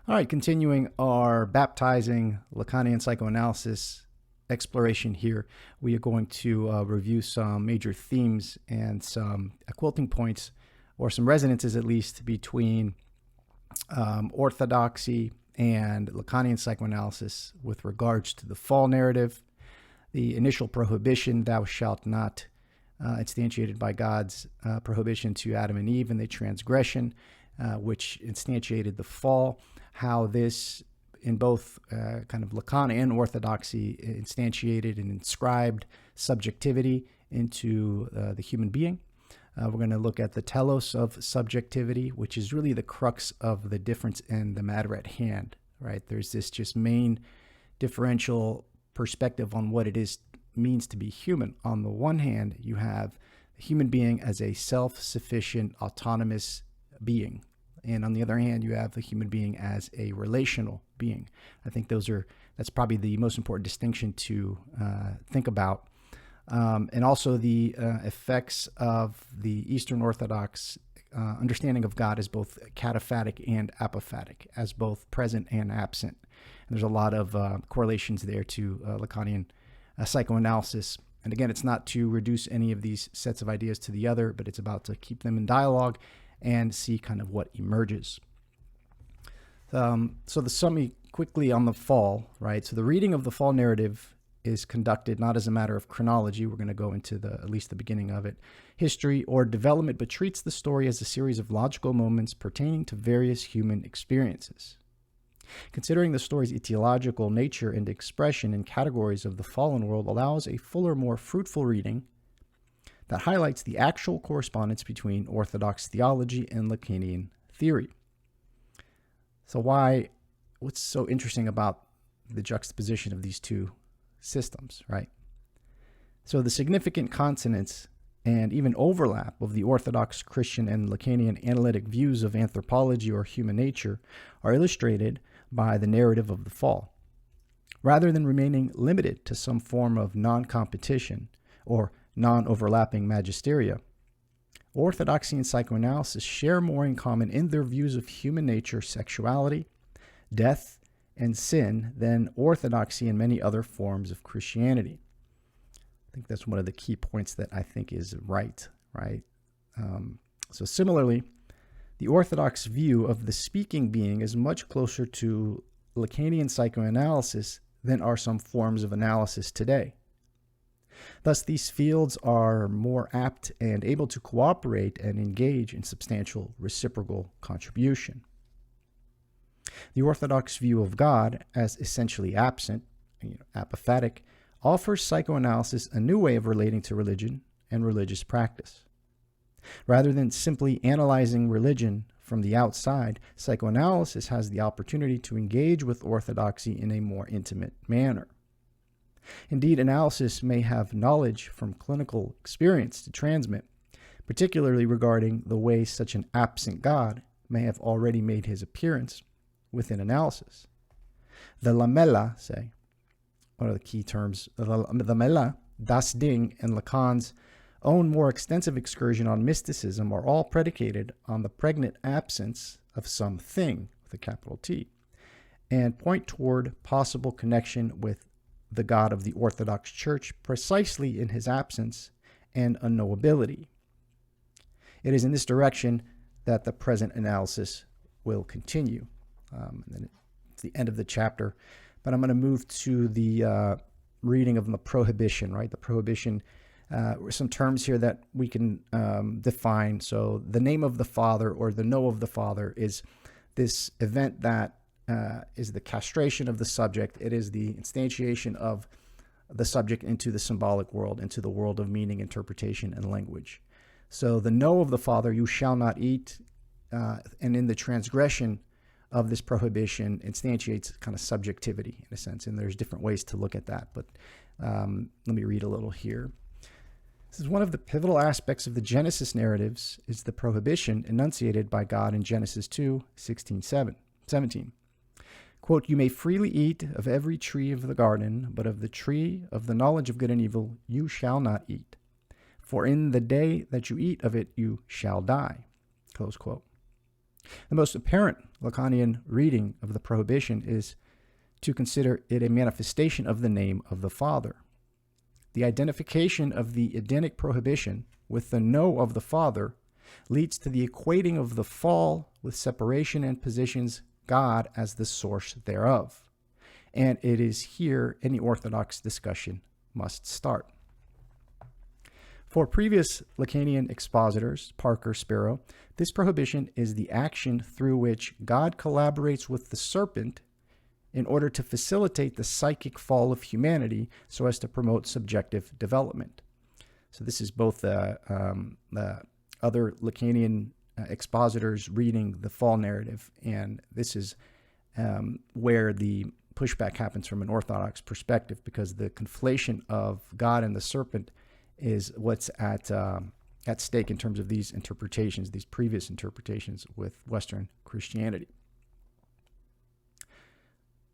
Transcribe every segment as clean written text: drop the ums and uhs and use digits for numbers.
All right, continuing our baptizing Lacanian psychoanalysis exploration here, we are going to review some major themes and some quilting points, or some resonances at least, between Orthodoxy and Lacanian psychoanalysis with regards to the fall narrative, the initial prohibition, thou shalt not, instantiated by God's prohibition to Adam and Eve, and the transgression, which instantiated the fall, how this, in both kind of Lacan and Orthodoxy, instantiated and inscribed subjectivity into the human being. We're going to look at the telos of subjectivity, which is really the crux of the difference in the matter at hand, right? There's this just main differential perspective on what it means to be human. On the one hand, you have the human being as a self-sufficient, autonomous being. And on the other hand, you have the human being as a relational being. I think that's probably the most important distinction to think about. And also the effects of the Eastern Orthodox understanding of God as both cataphatic and apophatic, as both present and absent. And there's a lot of correlations there to Lacanian psychoanalysis. And again, it's not to reduce any of these sets of ideas to the other, but it's about to keep them in dialogue and see kind of what emerges. So the summary quickly on the fall, right? So the reading of the fall narrative is conducted not as a matter of chronology. We're going to go into at least the beginning of it, history or development, but treats the story as a series of logical moments pertaining to various human experiences. Considering the story's etiological nature and expression in categories of the fallen world allows a fuller, more fruitful reading that highlights the actual correspondence between Orthodox theology and Lacanian theory. So what's so interesting about the juxtaposition of these two systems, right? So the significant consonance and even overlap of the Orthodox Christian and Lacanian analytic views of anthropology or human nature are illustrated by the narrative of the fall. Rather than remaining limited to some form of non-competition or non-overlapping magisteria, Orthodoxy and psychoanalysis share more in common in their views of human nature, sexuality, death, and sin than Orthodoxy and many other forms of Christianity. I think that's one of the key points that I think is right? So similarly, the Orthodox view of the speaking being is much closer to Lacanian psychoanalysis than are some forms of analysis today. Thus, these fields are more apt and able to cooperate and engage in substantial reciprocal contribution. The Orthodox view of God as essentially absent, apophatic, offers psychoanalysis a new way of relating to religion and religious practice. Rather than simply analyzing religion from the outside, psychoanalysis has the opportunity to engage with orthodoxy in a more intimate manner. Indeed, analysis may have knowledge from clinical experience to transmit, particularly regarding the way such an absent God may have already made his appearance within analysis. The lamella, say, one of the key terms, the lamella, das Ding, and Lacan's own more extensive excursion on mysticism are all predicated on the pregnant absence of something, with a capital T, and point toward possible connection with the God of the Orthodox Church precisely in his absence and unknowability. It is in this direction that the present analysis will continue. And then it's the end of the chapter, but I'm going to move to the reading of the Prohibition, right? The Prohibition, some terms here that we can define. So the name of the Father, or the know of the Father, is this event that is the castration of the subject. It is the instantiation of the subject into the symbolic world, into the world of meaning, interpretation, and language. So the know of the Father, you shall not eat, and in the transgression of this prohibition instantiates kind of subjectivity in a sense, and there's different ways to look at that, but let me read a little here. This is one of the pivotal aspects of the Genesis narratives, is the prohibition enunciated by God in Genesis 2:16-17. Quote, you may freely eat of every tree of the garden, but of the tree of the knowledge of good and evil you shall not eat. For in the day that you eat of it, you shall die. Close quote. The most apparent Lacanian reading of the prohibition is to consider it a manifestation of the name of the Father. The identification of the Edenic prohibition with the no of the Father leads to the equating of the fall with separation and positions God as the source thereof. And it is here any Orthodox discussion must start. For previous Lacanian expositors, Parker, Sparrow, this prohibition is the action through which God collaborates with the serpent in order to facilitate the psychic fall of humanity so as to promote subjective development. So this is both the other Lacanian expositors reading the fall narrative, and this is where the pushback happens from an Orthodox perspective, because the conflation of God and the serpent is what's at stake in terms of these interpretations, these previous interpretations with Western Christianity.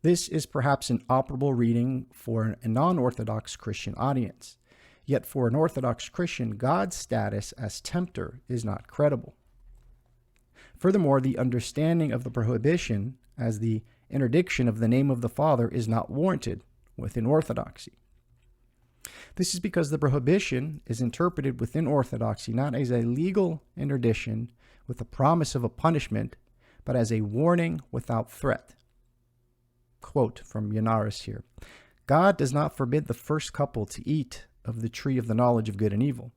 This is perhaps an operable reading for a non-Orthodox Christian audience. Yet for an Orthodox Christian, God's status as tempter is not credible. Furthermore, the understanding of the prohibition as the interdiction of the name of the Father is not warranted within Orthodoxy. This is because the prohibition is interpreted within Orthodoxy not as a legal interdiction with the promise of a punishment, but as a warning without threat. Quote from Yanaris here: God does not forbid the first couple to eat of the tree of the knowledge of good and evil.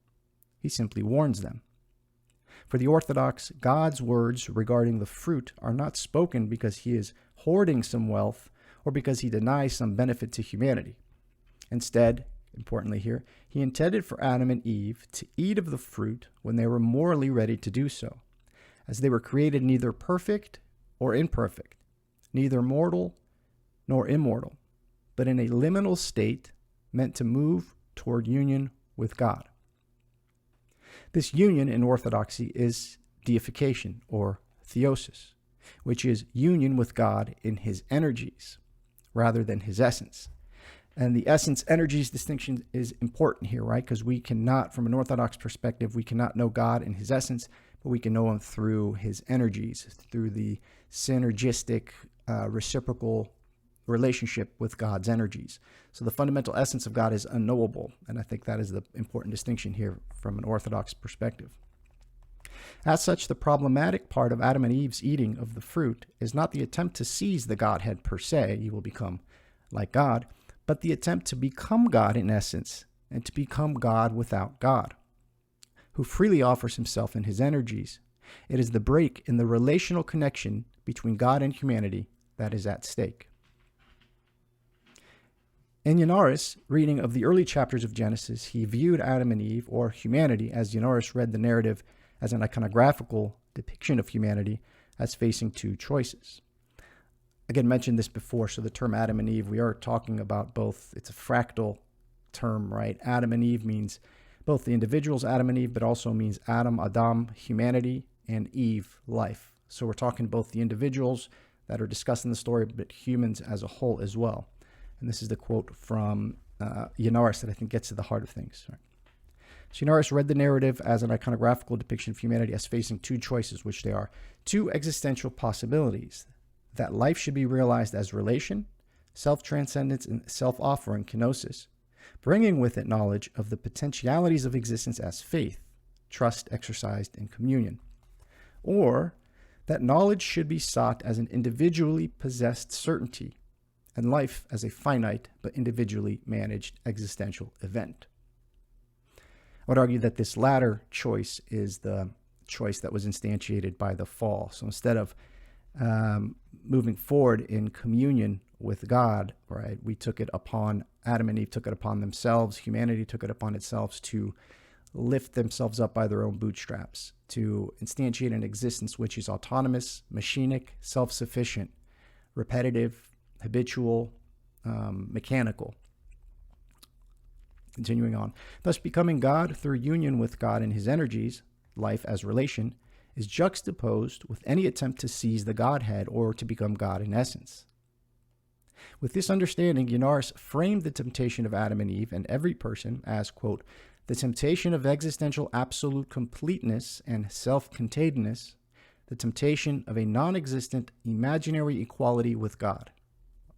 He simply warns them. For the Orthodox, God's words regarding the fruit are not spoken because he is hoarding some wealth or because he denies some benefit to humanity. Instead, importantly here, he intended for Adam and Eve to eat of the fruit when they were morally ready to do so, as they were created neither perfect or imperfect, neither mortal nor immortal, but in a liminal state meant to move toward union with God. This union in Orthodoxy is deification, or theosis, which is union with God in his energies rather than his essence. And the essence-energies distinction is important here, right? Because we cannot, from an Orthodox perspective, we cannot know God in his essence, but we can know him through his energies, through the synergistic, reciprocal relationship with God's energies. So the fundamental essence of God is unknowable, and I think that is the important distinction here from an Orthodox perspective. As such, the problematic part of Adam and Eve's eating of the fruit is not the attempt to seize the Godhead per se, you will become like God, but the attempt to become God in essence, and to become God without God, who freely offers himself in his energies. It is the break in the relational connection between God and humanity that is at stake. In Yanaris' reading of the early chapters of Genesis, he viewed Adam and Eve, or humanity, as Yanaris read the narrative as an iconographical depiction of humanity, as facing two choices. Again, mentioned this before, so the term Adam and Eve, we are talking about both, it's a fractal term, right? Adam and Eve means both the individuals, Adam and Eve, but also means Adam, humanity, and Eve, life. So we're talking both the individuals that are discussed in the story, but humans as a whole as well. And this is the quote from Yanaris that I think gets to the heart of things. Right? So Yanaris read the narrative as an iconographical depiction of humanity as facing two choices, which they are two existential possibilities: that life should be realized as relation, self-transcendence, and self-offering, kenosis, bringing with it knowledge of the potentialities of existence as faith, trust exercised in communion. Or that knowledge should be sought as an individually possessed certainty, and life as a finite but individually managed existential event. I would argue that this latter choice is the choice that was instantiated by the fall. So instead of moving forward in communion with God, right, we took it upon, Adam and Eve took it upon themselves, humanity took it upon itself to lift themselves up by their own bootstraps, to instantiate an existence which is autonomous, machinic, self-sufficient, repetitive, habitual, mechanical. Continuing on. Thus, becoming God through union with God in his energies, life as relation, is juxtaposed with any attempt to seize the Godhead or to become God in essence. With this understanding, Yanaris framed the temptation of Adam and Eve and every person as, quote, the temptation of existential absolute completeness and self-containedness, the temptation of a non-existent imaginary equality with God.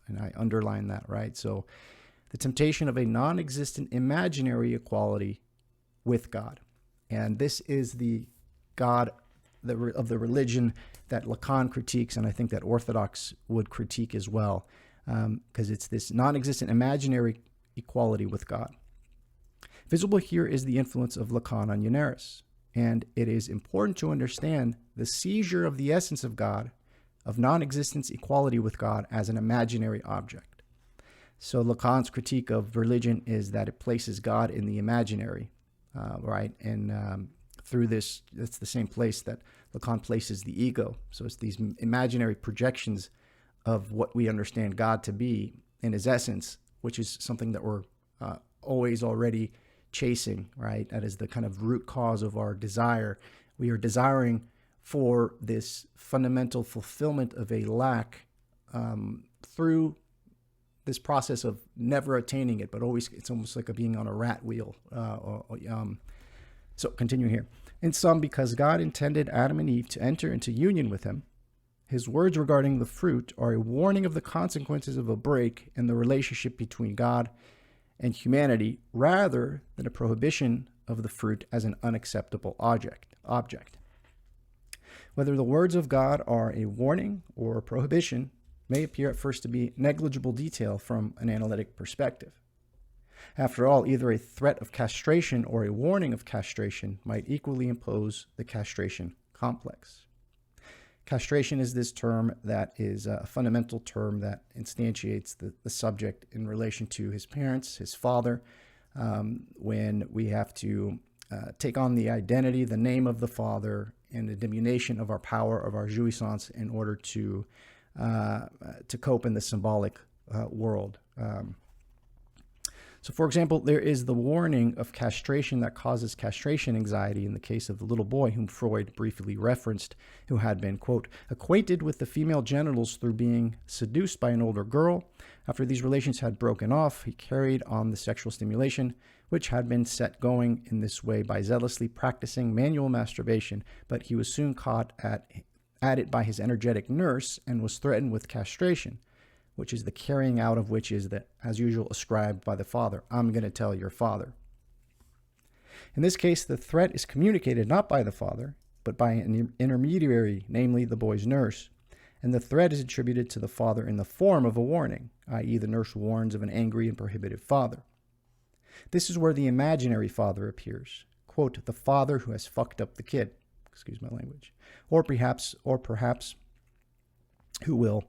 And I underline that, right? So the temptation of a non-existent imaginary equality with God. And this is the God of the religion that Lacan critiques, and I think that Orthodox would critique as well, because it's this non-existent imaginary equality with God. Visible here is the influence of Lacan on Eunerus, and it is important to understand the seizure of the essence of God, of non-existence equality with God as an imaginary object. So Lacan's critique of religion is that it places God in the imaginary, right? And through this, it's the same place that Lacan places the ego. So it's these imaginary projections of what we understand God to be in his essence, which is something that we're always already chasing, right? That is the kind of root cause of our desire. We are desiring for this fundamental fulfillment of a lack through this process of never attaining it, but always, it's almost like being on a rat wheel. So continue here. In sum, because God intended Adam and Eve to enter into union with him, his words regarding the fruit are a warning of the consequences of a break in the relationship between God and humanity, rather than a prohibition of the fruit as an unacceptable object. Whether the words of God are a warning or a prohibition may appear at first to be negligible detail from an analytic perspective. After all, either a threat of castration or a warning of castration might equally impose the castration complex. Castration is this term that is a fundamental term that instantiates the subject in relation to his parents, his father, when we have to take on the identity, the name of the father, and the diminution of our power, of our jouissance, in order to cope in the symbolic world. So, for example, there is the warning of castration that causes castration anxiety in the case of the little boy whom Freud briefly referenced, who had been, quote, acquainted with the female genitals through being seduced by an older girl. After these relations had broken off, he carried on the sexual stimulation, which had been set going in this way by zealously practicing manual masturbation, but he was soon caught at it by his energetic nurse and was threatened with castration, which is the carrying out of which is, as usual, ascribed by the father. I'm going to tell your father. In this case, the threat is communicated not by the father, but by an intermediary, namely the boy's nurse, and the threat is attributed to the father in the form of a warning, i.e. the nurse warns of an angry and prohibitive father. This is where the imaginary father appears, quote, the father who has fucked up the kid, excuse my language, or perhaps who will.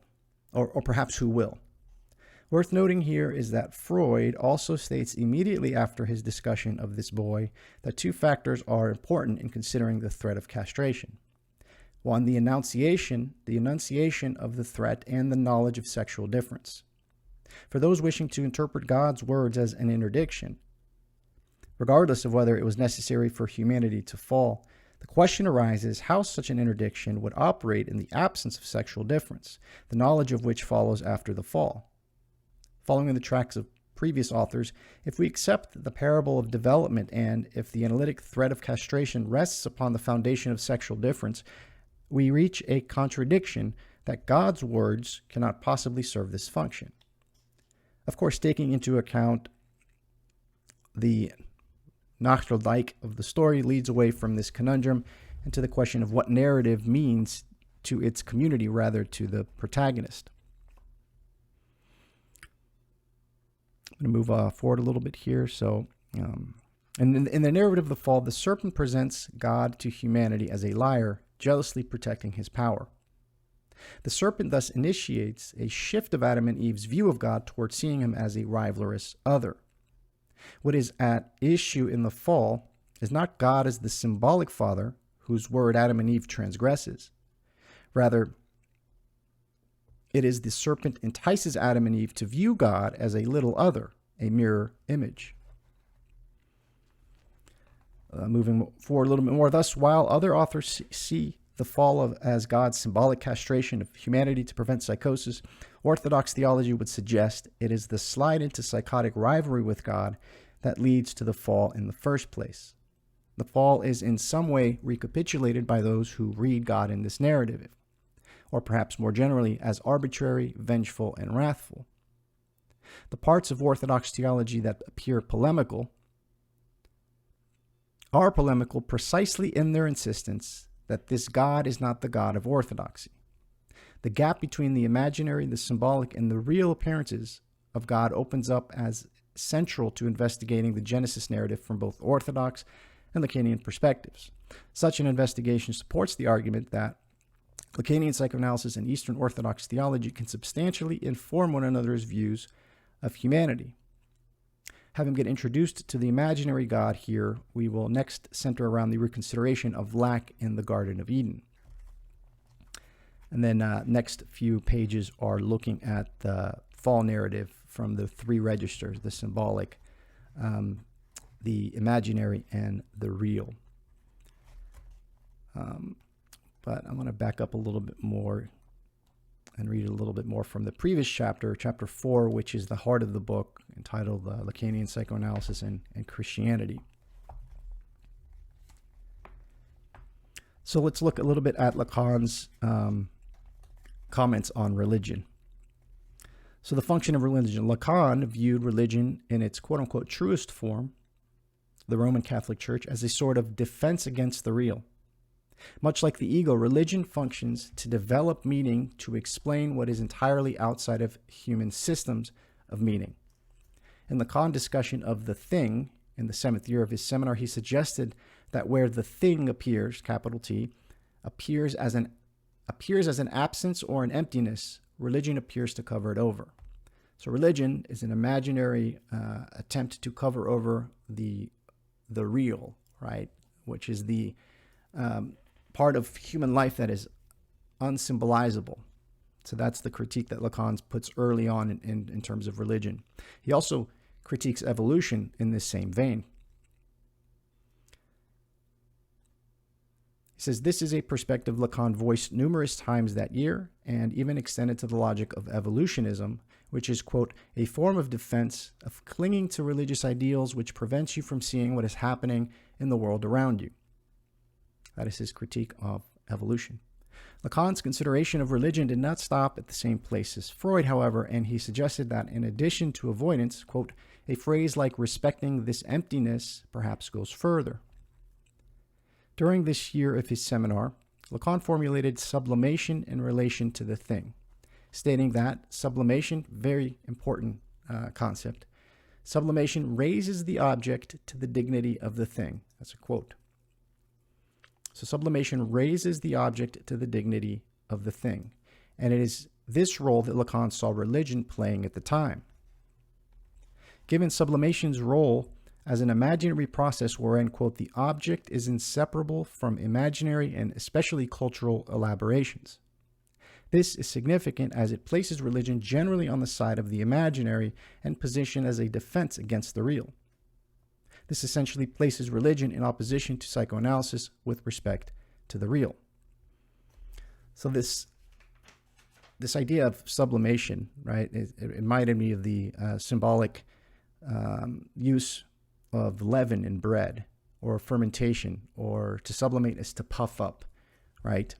Worth noting here is that Freud also states immediately after his discussion of this boy that two factors are important in considering the threat of castration. One, the enunciation of the threat and the knowledge of sexual difference. For those wishing to interpret God's words as an interdiction, regardless of whether it was necessary for humanity to fall, the question arises how such an interdiction would operate in the absence of sexual difference, the knowledge of which follows after the fall. Following in the tracks of previous authors, if we accept the parable of development and if the analytic threat of castration rests upon the foundation of sexual difference, we reach a contradiction that God's words cannot possibly serve this function. Of course, taking into account the Nachdrolldijk of the story leads away from this conundrum and to the question of what narrative means to its community rather to the protagonist. I'm going to move forward a little bit here. So, in the narrative of the fall, the serpent presents God to humanity as a liar, jealously protecting his power. The serpent thus initiates a shift of Adam and Eve's view of God toward seeing him as a rivalrous other. What is at issue in the fall is not God as the symbolic father whose word Adam and Eve transgresses. Rather, it is the serpent entices Adam and Eve to view God as a little other, a mirror image. Moving forward a little bit more, thus, while other authors see the fall as God's symbolic castration of humanity to prevent psychosis, Orthodox theology would suggest it is the slide into psychotic rivalry with God that leads to the fall in the first place. The fall is in some way recapitulated by those who read God in this narrative, or perhaps more generally, as arbitrary, vengeful, and wrathful. The parts of Orthodox theology that appear polemical are polemical precisely in their insistence that this God is not the God of Orthodoxy. The gap between the imaginary, the symbolic, and the real appearances of God opens up as central to investigating the Genesis narrative from both Orthodox and Lacanian perspectives. Such an investigation supports the argument that Lacanian psychoanalysis and Eastern Orthodox theology can substantially inform one another's views of humanity. Having been introduced to the imaginary God here, we will next center around the reconsideration of lack in the Garden of Eden. And then next few pages are looking at the fall narrative from the three registers, the symbolic, the imaginary, and the real. But I'm going to back up a little bit more and read a little bit more from the previous chapter, chapter 4, which is the heart of the book, entitled Lacanian Psychoanalysis and Christianity. So let's look a little bit at Lacan's comments on religion. So the function of religion. Lacan viewed religion in its quote-unquote truest form, the Roman Catholic Church, as a sort of defense against the real. Much like the ego, religion functions to develop meaning to explain what is entirely outside of human systems of meaning. In Lacan's discussion of the thing in the 7th year of his seminar, he suggested that where the thing appears, capital T, appears as an absence or an emptiness, religion appears to cover it over. So religion is an imaginary attempt to cover over the real, right? Which is the part of human life that is unsymbolizable. So that's the critique that Lacan puts early on in terms of religion. He also critiques evolution in this same vein. He says, this is a perspective Lacan voiced numerous times that year and even extended to the logic of evolutionism, which is, quote, a form of defense of clinging to religious ideals which prevents you from seeing what is happening in the world around you. That is his critique of evolution. Lacan's consideration of religion did not stop at the same place as Freud, however, and he suggested that in addition to avoidance, quote, a phrase like respecting this emptiness perhaps goes further. During this year of his seminar, Lacan formulated sublimation in relation to the thing, stating that sublimation, very important concept, sublimation raises the object to the dignity of the thing. That's a quote. So sublimation raises the object to the dignity of the thing. And it is this role that Lacan saw religion playing at the time. Given sublimation's role as an imaginary process wherein, quote, the object is inseparable from imaginary and especially cultural elaborations. This is significant as it places religion generally on the side of the imaginary and positioned as a defense against the real. This essentially places religion in opposition to psychoanalysis with respect to the real. So this idea of sublimation, right, it reminded me of the symbolic use of leaven in bread, or fermentation, or to sublimate is to puff up, right?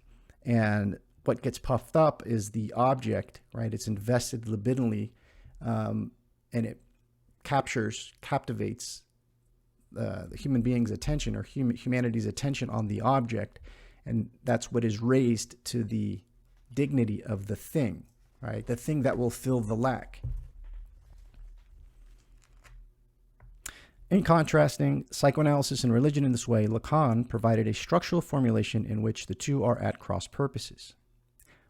And what gets puffed up is the object, right? It's invested libidinally, and it captivates the human being's attention, or humanity's attention on the object, and that's what is raised to the dignity of the thing, right? The thing that will fill the lack. In contrasting psychoanalysis and religion in this way, Lacan provided a structural formulation in which the two are at cross purposes.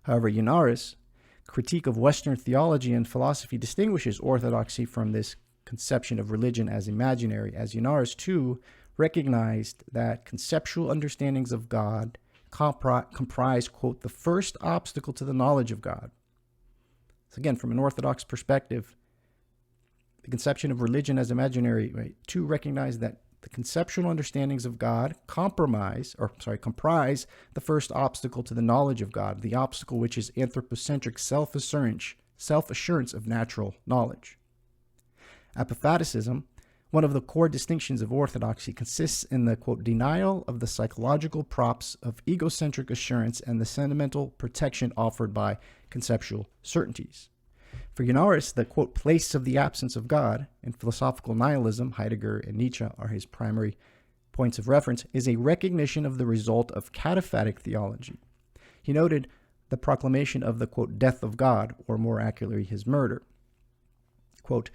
However, Yanaris' critique of Western theology and philosophy distinguishes orthodoxy from this conception of religion as imaginary, as Yanaris too recognized that conceptual understandings of God comprise, quote, the first obstacle to the knowledge of God. So again, from an orthodox perspective, the conception of religion as imaginary, right, to recognize that the conceptual understandings of God comprise the first obstacle to the knowledge of God, the obstacle which is anthropocentric self-assurance of natural knowledge. Apophaticism, One of the core distinctions of orthodoxy consists in the, quote, denial of the psychological props of egocentric assurance and the sentimental protection offered by conceptual certainties. For Guinaris, the, quote, place of the absence of God, in philosophical nihilism, Heidegger and Nietzsche are his primary points of reference, is a recognition of the result of cataphatic theology. He noted the proclamation of the, quote, death of God, or more accurately, his murder. Quote,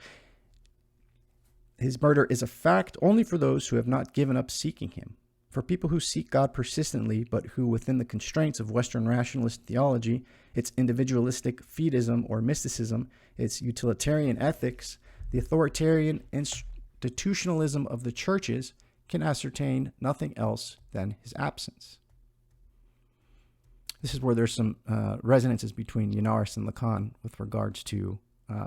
his murder is a fact only for those who have not given up seeking him. For people who seek God persistently, but who, within the constraints of Western rationalist theology, its individualistic fideism or mysticism, its utilitarian ethics, the authoritarian institutionalism of the churches, can ascertain nothing else than his absence. This is where there's some resonances between Guinaris and Lacan with regards to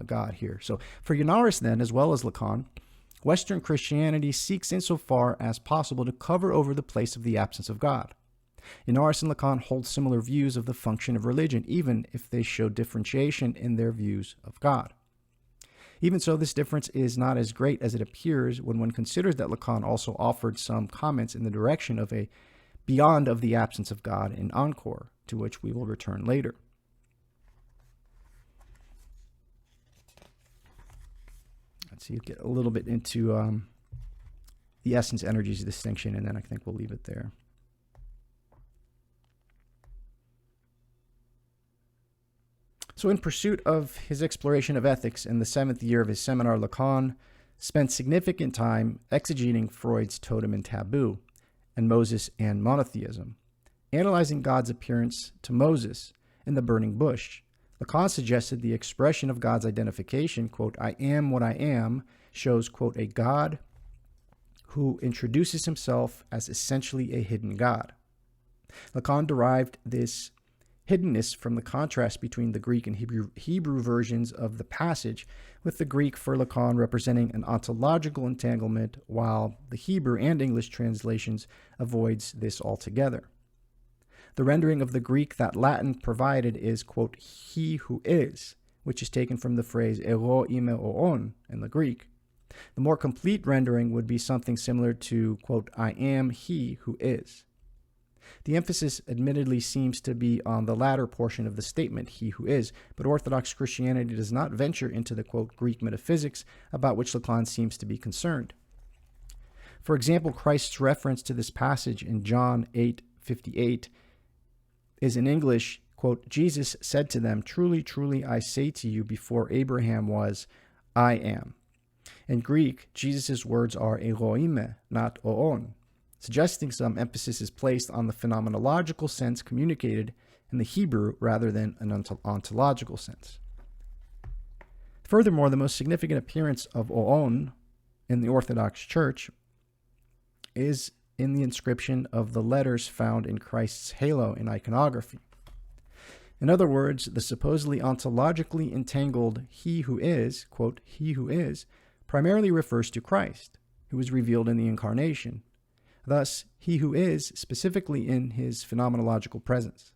God here. So for Guinaris then, as well as Lacan, Western Christianity seeks insofar as possible to cover over the place of the absence of God. Guinaris and Lacan hold similar views of the function of religion, even if they show differentiation in their views of God. Even so, this difference is not as great as it appears when one considers that Lacan also offered some comments in the direction of a beyond of the absence of God in Encore, to which we will return later. Let's see, get a little bit into the essence energies distinction, and then I think we'll leave it there. So in pursuit of his exploration of ethics in the 7th year of his seminar, Lacan spent significant time exegeting Freud's totem and taboo, and Moses and monotheism. Analyzing God's appearance to Moses in the burning bush, Lacan suggested the expression of God's identification, quote, I am what I am, shows, quote, a God who introduces himself as essentially a hidden God. Lacan derived this hiddenness from the contrast between the Greek and Hebrew versions of the passage, with the Greek for Lacan representing an ontological entanglement, while the Hebrew and English translations avoids this altogether. The rendering of the Greek that Latin provided is, quote, he who is, which is taken from the phrase ego ime oon in the Greek. The more complete rendering would be something similar to, quote, I am he who is. The emphasis admittedly seems to be on the latter portion of the statement, he who is, but Orthodox Christianity does not venture into the, quote, Greek metaphysics about which Lacan seems to be concerned. For example, Christ's reference to this passage in John 8:58 is in English, quote, Jesus said to them, truly, truly, I say to you, before Abraham was, I am. In Greek, Jesus' words are egoime, not oon, suggesting some emphasis is placed on the phenomenological sense communicated in the Hebrew rather than an ontological sense. Furthermore, the most significant appearance of oon in the Orthodox Church is in the inscription of the letters found in Christ's halo in iconography. In other words, the supposedly ontologically entangled he who is, quote, he who is, primarily refers to Christ, who is revealed in the incarnation. Thus, he who is specifically in his phenomenological presence.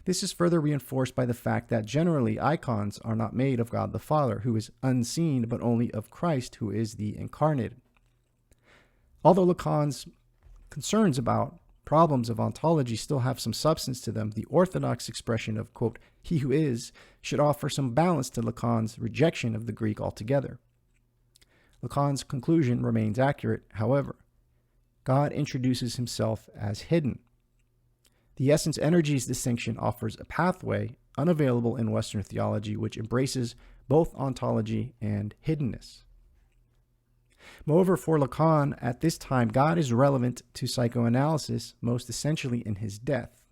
This is further reinforced by the fact that generally icons are not made of God the Father, who is unseen, but only of Christ, who is the incarnated. Although Lacan's concerns about problems of ontology still have some substance to them, the orthodox expression of, quote, he who is, should offer some balance to Lacan's rejection of the Greek altogether. Lacan's conclusion remains accurate, however. God introduces himself as hidden. The essence energies distinction offers a pathway unavailable in Western theology, which embraces both ontology and hiddenness. Moreover, for Lacan, at this time, God is relevant to psychoanalysis most essentially in his death.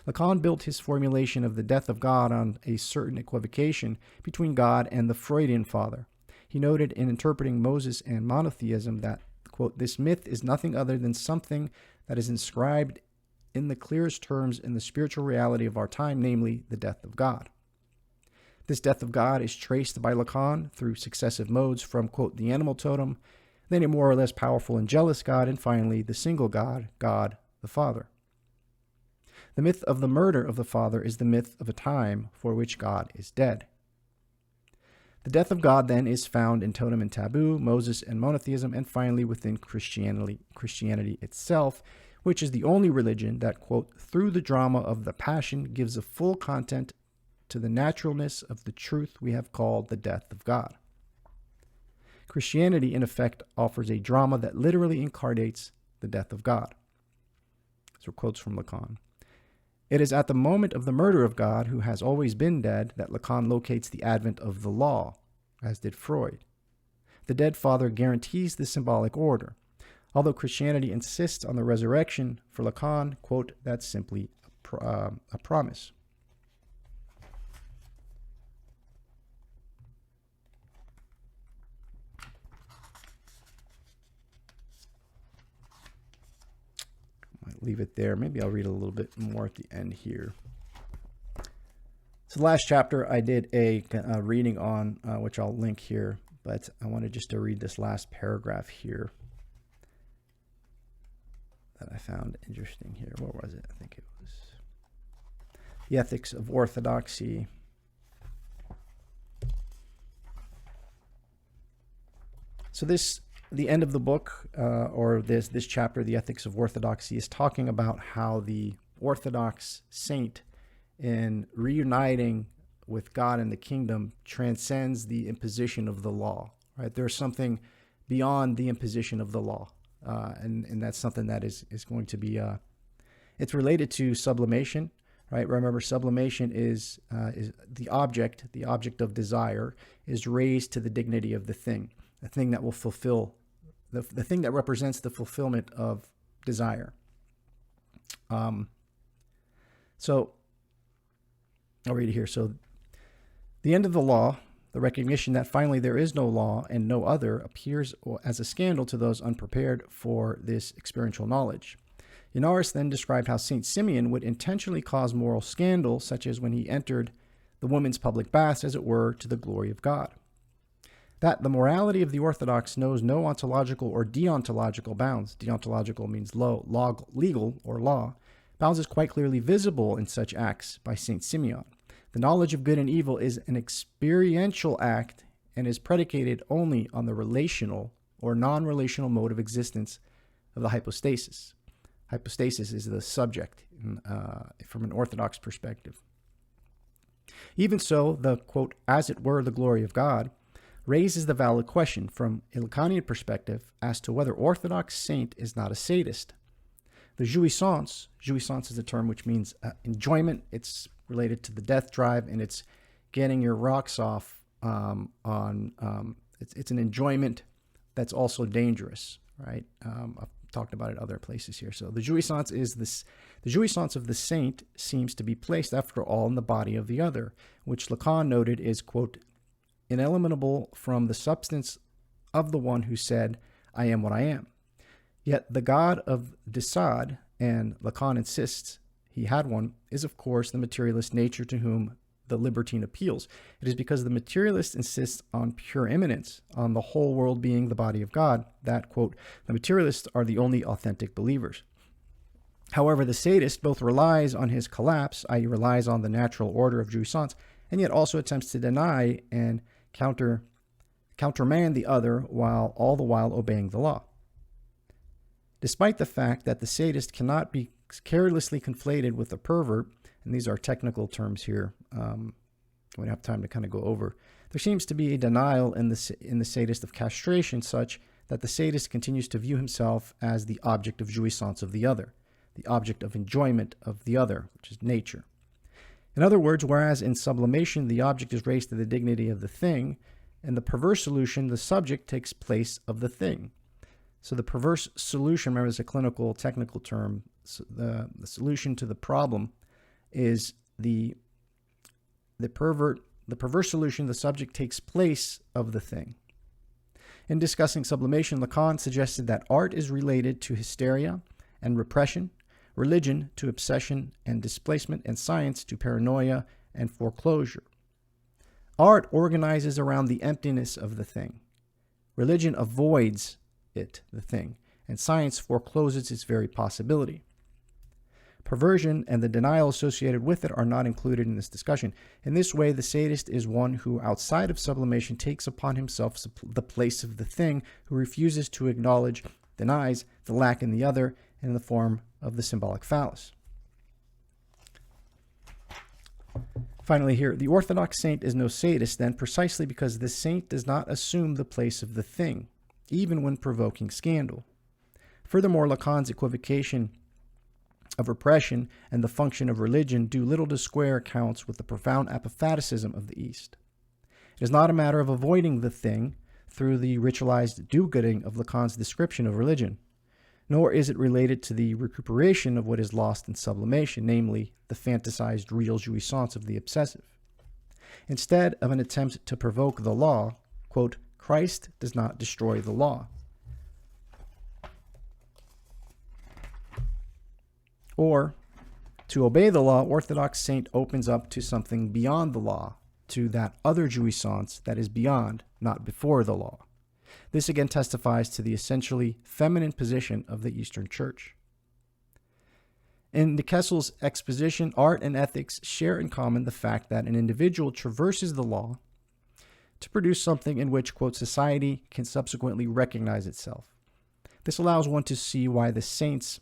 Lacan built his formulation of the death of God on a certain equivocation between God and the Freudian father. He noted in interpreting Moses and monotheism that, quote, this myth is nothing other than something that is inscribed in the clearest terms in the spiritual reality of our time, namely the death of God. This death of God is traced by Lacan through successive modes from, quote, the animal totem, then a more or less powerful and jealous God, and finally the single God, God the Father. The myth of the murder of the Father is the myth of a time for which God is dead. The death of God, then, is found in totem and taboo, Moses and monotheism, and finally within Christianity itself, which is the only religion that, quote, through the drama of the passion gives a full content to the naturalness of the truth we have called the death of God. Christianity, in effect, offers a drama that literally incarnates the death of God. These are quotes from Lacan. It is at the moment of the murder of God, who has always been dead, that Lacan locates the advent of the law, as did Freud. The dead father guarantees the symbolic order. Although Christianity insists on the resurrection, for Lacan, quote, that's simply a promise. Leave it there. Maybe I'll read a little bit more at the end here. So last chapter I did a reading on, which I'll link here, but I wanted just to read this last paragraph here that I found interesting here. What was it? I think it was The Ethics of Orthodoxy. So the end of the book, or this chapter, The Ethics of Orthodoxy, is talking about how the Orthodox saint, in reuniting with God and the kingdom, transcends the imposition of the law. Right? There's something beyond the imposition of the law, and that's something that is going to be. It's related to sublimation, right? Remember, sublimation is the object of desire is raised to the dignity of the thing that will fulfill. The thing that represents the fulfillment of desire. So I'll read it here. So the end of the law, the recognition that finally there is no law and no other, appears as a scandal to those unprepared for this experiential knowledge. Inaris then described how St. Simeon would intentionally cause moral scandal, such as when he entered the woman's public baths, as it were, to the glory of God. That the morality of the Orthodox knows no ontological or deontological bounds. Deontological means legal or law. Bounds is quite clearly visible in such acts by St. Simeon. The knowledge of good and evil is an experiential act and is predicated only on the relational or non-relational mode of existence of the hypostasis. Hypostasis is the subject from an Orthodox perspective. Even so, the, quote, as it were, the glory of God, raises the valid question from a Lacanian perspective as to whether Orthodox saint is not a sadist. The jouissance is a term which means enjoyment. It's related to the death drive, and it's getting your rocks off it's an enjoyment that's also dangerous, right? I've talked about it other places here. So the jouissance is this. The jouissance of the saint seems to be placed, after all, in the body of the other, which Lacan noted is, quote, ineliminable from the substance of the one who said, I am what I am. Yet the God of Desad, and Lacan insists he had one, is of course the materialist nature to whom the libertine appeals. It is because the materialist insists on pure immanence, on the whole world being the body of God, that, quote, the materialists are the only authentic believers. However, the sadist both relies on his collapse, i.e. relies on the natural order of jouissance, and yet also attempts to deny and countermand the other, while all the while obeying the law. Despite the fact that the sadist cannot be carelessly conflated with the pervert, and these are technical terms here, we don't have time to kind of go over, there seems to be a denial in the sadist of castration, such that the sadist continues to view himself as the object of jouissance of the other, the object of enjoyment of the other, which is nature. In other words, whereas in sublimation the object is raised to the dignity of the thing, in the perverse solution the subject takes place of the thing. So the perverse solution, remember, is a clinical, technical term. So the solution to the problem is the perverse solution, the subject takes place of the thing. In discussing sublimation, Lacan suggested that art is related to hysteria and repression, religion to obsession and displacement, and science to paranoia and foreclosure. Art organizes around the emptiness of the thing. Religion avoids it, the thing, and science forecloses its very possibility. Perversion and the denial associated with it are not included in this discussion. In this way, the sadist is one who, outside of sublimation, takes upon himself the place of the thing, who refuses to acknowledge, denies the lack in the other, in the form of the symbolic phallus. Finally here, the Orthodox saint is no sadist then, precisely because the saint does not assume the place of the thing, even when provoking scandal. Furthermore, Lacan's equivocation of repression and the function of religion do little to square accounts with the profound apophaticism of the East. It is not a matter of avoiding the thing through the ritualized do-gooding of Lacan's description of religion, nor is it related to the recuperation of what is lost in sublimation, namely the fantasized real jouissance of the obsessive. Instead of an attempt to provoke the law, quote, Christ does not destroy the law. Or, to obey the law, Orthodox saint opens up to something beyond the law, to that other jouissance that is beyond, not before the law. This again testifies to the essentially feminine position of the Eastern Church. In de Kessel's exposition, art and ethics share in common the fact that an individual traverses the law to produce something in which, quote, society can subsequently recognize itself. This allows one to see why the saints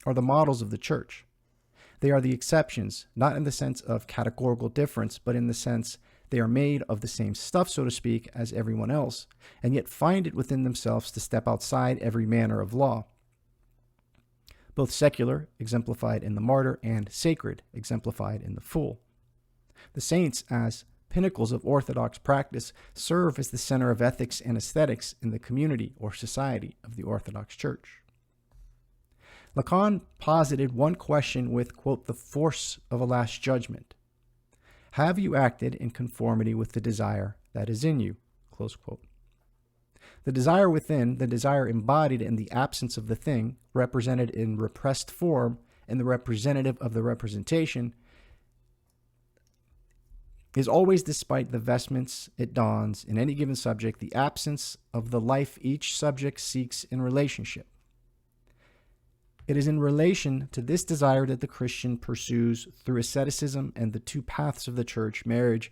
are the models of the church. They are the exceptions, not in the sense of categorical difference, but in the sense they are made of the same stuff, so to speak, as everyone else, and yet find it within themselves to step outside every manner of law, both secular, exemplified in the martyr, and sacred, exemplified in the fool. The saints, as pinnacles of Orthodox practice, serve as the center of ethics and aesthetics in the community or society of the Orthodox Church. Lacan posited one question with, quote, the force of a last judgment. Have you acted in conformity with the desire that is in you? Close quote. The desire within, the desire embodied in the absence of the thing, represented in repressed form, and the representative of the representation, is always, despite the vestments it dons in any given subject, the absence of the life each subject seeks in relationship. It is in relation to this desire that the Christian pursues, through asceticism and the two paths of the church, marriage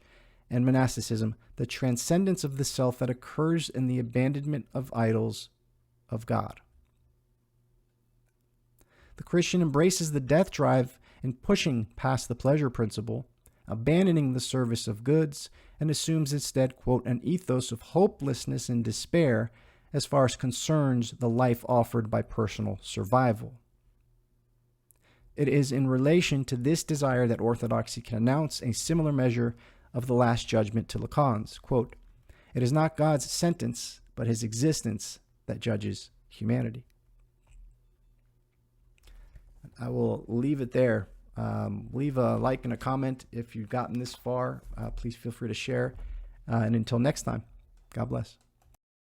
and monasticism, the transcendence of the self that occurs in the abandonment of idols of God. The Christian embraces the death drive in pushing past the pleasure principle, abandoning the service of goods, and assumes instead, quote, an ethos of hopelessness and despair as far as concerns the life offered by personal survival. It is in relation to this desire that Orthodoxy can announce a similar measure of the last judgment to Lacan's. Quote, it is not God's sentence, but his existence that judges humanity. I will leave it there. Leave a like and a comment if you've gotten this far. Please feel free to share. And until next time, God bless.